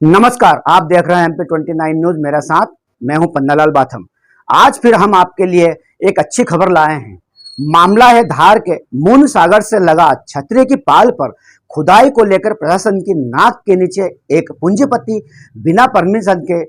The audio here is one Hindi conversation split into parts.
नमस्कार, आप देख रहे हैं MP29 न्यूज। मेरा साथ मैं हूं पन्नालाल बाथम। आज फिर हम आपके लिए एक अच्छी खबर लाए हैं। मामला है धार के मून सागर से लगा छतरी की पाल पर खुदाई को लेकर प्रशासन की नाक के नीचे एक पूंजीपति बिना परमिशन के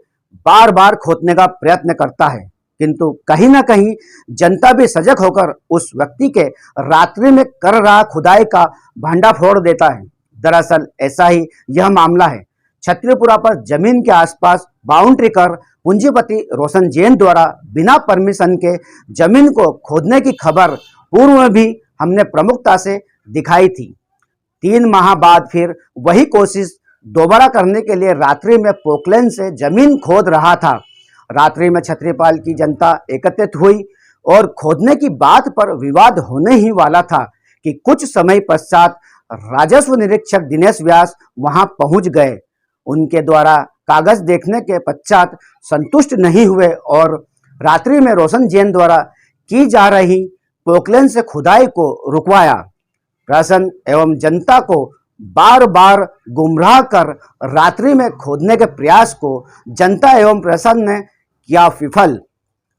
बार बार खोदने का प्रयत्न करता है, किंतु कहीं ना कहीं जनता भी सजग होकर उस व्यक्ति के रात्रि में कर रहा खुदाई का भंडाफोड़ देता है। दरअसल ऐसा ही यह मामला है। छतरीपुरा पर जमीन के आसपास बाउंड्री कर पूंजीपति रोशन जैन द्वारा बिना परमिशन के जमीन को खोदने की खबर पूर्व में भी हमने प्रमुखता से दिखाई थी। 3 माह बाद फिर वही कोशिश दोबारा करने के लिए रात्रि में पोकलैंड से जमीन खोद रहा था। रात्रि में छतरीपाल की जनता एकत्रित हुई और खोदने की बात पर विवाद होने ही वाला था कि कुछ समय पश्चात राजस्व निरीक्षक दिनेश व्यास वहां पहुंच गए। उनके द्वारा कागज देखने के पश्चात संतुष्ट नहीं हुए और रात्रि में रोशन जैन द्वारा की जा रही पोकलैंड से खुदाई को रुकवाया। प्रशासन एवं जनता को बार बार गुमराह कर रात्रि में खोदने के प्रयास को जनता एवं प्रशासन ने किया विफल।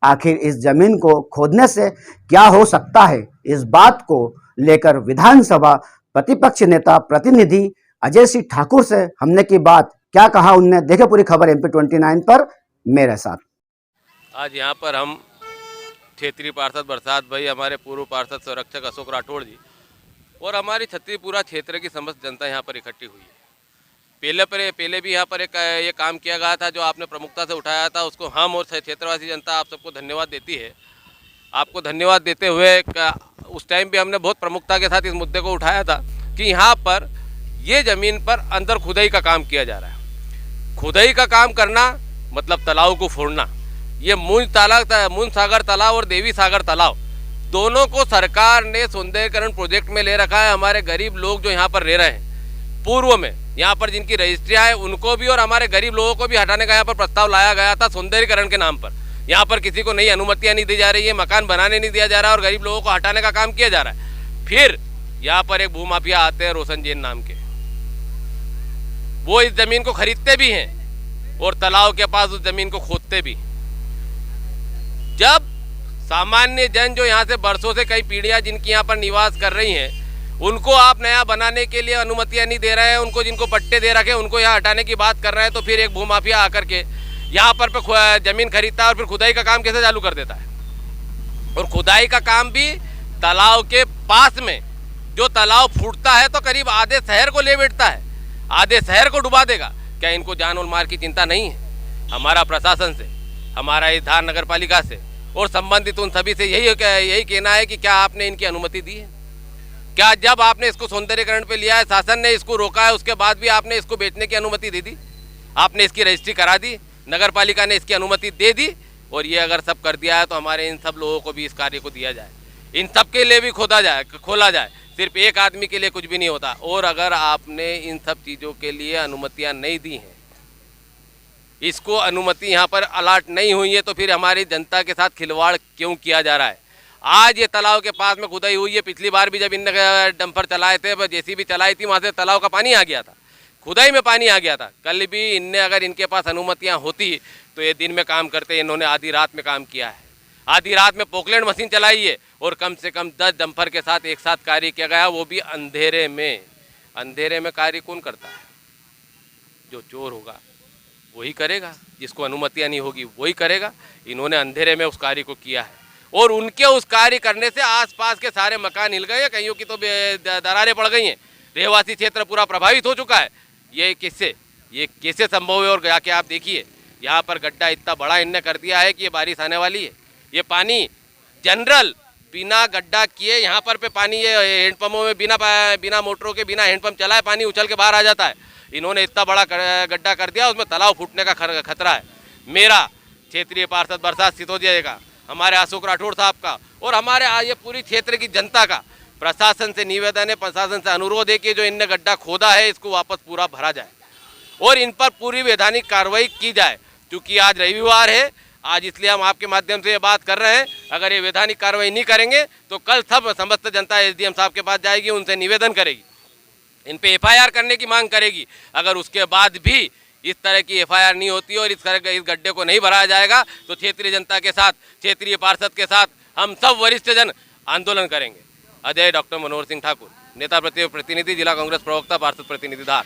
आखिर इस जमीन को खोदने से क्या हो सकता है, इस बात को लेकर विधानसभा प्रतिपक्ष नेता प्रतिनिधि अजय सिंह ठाकुर से हमने की बात। क्या कहा उनने, देखे पूरी खबर MP29 पर मेरे साथ। आज यहाँ पर हम क्षेत्रीय पार्षद बरसात भाई, हमारे पूर्व पार्षद संरक्षक अशोक राठौड़ जी और हमारी छतरीपुरा क्षेत्र की समस्त जनता यहाँ पर इकट्ठी हुई है। पहले भी यहाँ पर ये काम किया गया था जो आपने प्रमुखता से उठाया था, उसको हम और क्षेत्रवासी जनता आप सबको धन्यवाद देती है। आपको धन्यवाद देते हुए उस टाइम भी हमने बहुत प्रमुखता के साथ इस मुद्दे को उठाया था कि यहाँ पर ये ज़मीन पर अंदर खुदाई का काम किया जा रहा है। खुदाई का काम करना मतलब तालाब को फोड़ना। ये मून सागर तालाब और देवी सागर तालाब दोनों को सरकार ने सौंदर्यीकरण प्रोजेक्ट में ले रखा है। हमारे गरीब लोग जो यहाँ पर रह रहे हैं, पूर्व में यहाँ पर जिनकी रजिस्ट्रियाँ हैं उनको भी और हमारे गरीब लोगों को भी हटाने का यहाँ पर प्रस्ताव लाया गया था सौंदर्यीकरण के नाम पर। यहाँ पर किसी को नई अनुमतियाँ नहीं दी जा रही है, मकान बनाने नहीं दिया जा रहा है और गरीब लोगों को हटाने का काम किया जा रहा है। फिर यहाँ पर एक भूमाफिया आते हैं रोशन जैन नाम के, वो इस जमीन को खरीदते भी हैं और तालाब के पास उस जमीन को खोदते भी। जब सामान्य जन जो यहाँ से बरसों से कई पीढ़ियाँ जिनकी यहाँ पर निवास कर रही हैं, उनको आप नया बनाने के लिए अनुमतियाँ नहीं दे रहे हैं, उनको जिनको पट्टे दे रखे उनको यहाँ हटाने की बात कर रहे हैं, तो फिर एक भूमाफिया आकर के यहाँ पर जमीन खरीदता है और फिर खुदाई का काम कैसे चालू कर देता है। और खुदाई का काम भी तालाब के पास में, जो तालाब फूटता है तो करीब आधे शहर को ले बैठता है, आधे शहर को डुबा देगा। क्या इनको जान और मार की चिंता नहीं है? हमारा प्रशासन से, हमारा इस धार नगर पालिका से और संबंधित उन सभी से यही कहना है कि क्या आपने इनकी अनुमति दी है? क्या जब आपने इसको सौंदर्यीकरण पे लिया है, शासन ने इसको रोका है, उसके बाद भी आपने इसको बेचने की अनुमति दे दी? आपने इसकी रजिस्ट्री करा दी, नगर पालिका ने इसकी अनुमति दे दी। और ये अगर सब कर दिया है तो हमारे इन सब लोगों को भी इस कार्य को दिया जाए, इन सब के लिए भी खोला जाए। सिर्फ एक आदमी के लिए कुछ भी नहीं होता। और अगर आपने इन सब चीज़ों के लिए अनुमतियां नहीं दी हैं, इसको अनुमति यहाँ पर अलाट नहीं हुई है, तो फिर हमारी जनता के साथ खिलवाड़ क्यों किया जा रहा है? आज ये तालाब के पास में खुदाई हुई है। पिछली बार भी जब इनने डंपर चलाए थे, JCB चलाई थी, वहाँ से तालाब का पानी आ गया था, खुदाई में पानी आ गया था। कल भी इनने अगर इनके पास अनुमतियाँ होती तो ये दिन में काम करते, इन्होंने आधी रात में काम किया है। आधी रात में पोकलैंड मशीन चलाई है और कम से कम 10 डंपर के साथ एक साथ कार्य किया गया, वो भी अंधेरे में। अंधेरे में कार्य कौन करता है? जो चोर होगा वही करेगा, जिसको अनुमतियाँ नहीं होगी वही करेगा। इन्होंने अंधेरे में उस कार्य को किया है और उनके उस कार्य करने से आसपास के सारे मकान हिल गए, कईयों की तो दरारें पड़ गई हैं, रहवासी क्षेत्र पूरा प्रभावित हो चुका है। ये कैसे संभव है? और जाके आप देखिए, यहाँ पर गड्ढा इतना बड़ा इनने कर दिया है कि ये बारिश आने वाली है। ये पानी जनरल बिना गड्ढा किए यहाँ पर पानी, ये हैंडपम्पों में बिना मोटरों के, बिना हैंडपम्प चलाए पानी उछल के बाहर आ जाता है। इन्होंने इतना बड़ा गड्ढा कर दिया, उसमें तालाब फूटने का खतरा है। मेरा क्षेत्रीय पार्षद बरसात सिसोदिया का, हमारे अशोक राठौड़ साहब का और हमारे ये पूरी क्षेत्र की जनता का प्रशासन से निवेदन है, प्रशासन से अनुरोध है कि जो इनने गड्ढा खोदा है इसको वापस पूरा भरा जाए और इन पर पूरी वैधानिक कार्रवाई की जाए। क्योंकि आज रविवार है, आज इसलिए हम आपके माध्यम से ये बात कर रहे हैं। अगर ये वैधानिक कार्रवाई नहीं करेंगे तो कल सब समस्त जनता SDM साहब के पास जाएगी, उनसे निवेदन करेगी, इन पे FIR करने की मांग करेगी। अगर उसके बाद भी इस तरह की FIR नहीं होती और इस गड्ढे को नहीं भराया जाएगा तो क्षेत्रीय जनता के साथ, क्षेत्रीय पार्षद के साथ हम सब वरिष्ठ जन आंदोलन करेंगे। अजय डॉक्टर मनोहर सिंह ठाकुर, नेता प्रतिनिधि, जिला कांग्रेस प्रवक्ता, पार्षद प्रतिनिधि धार।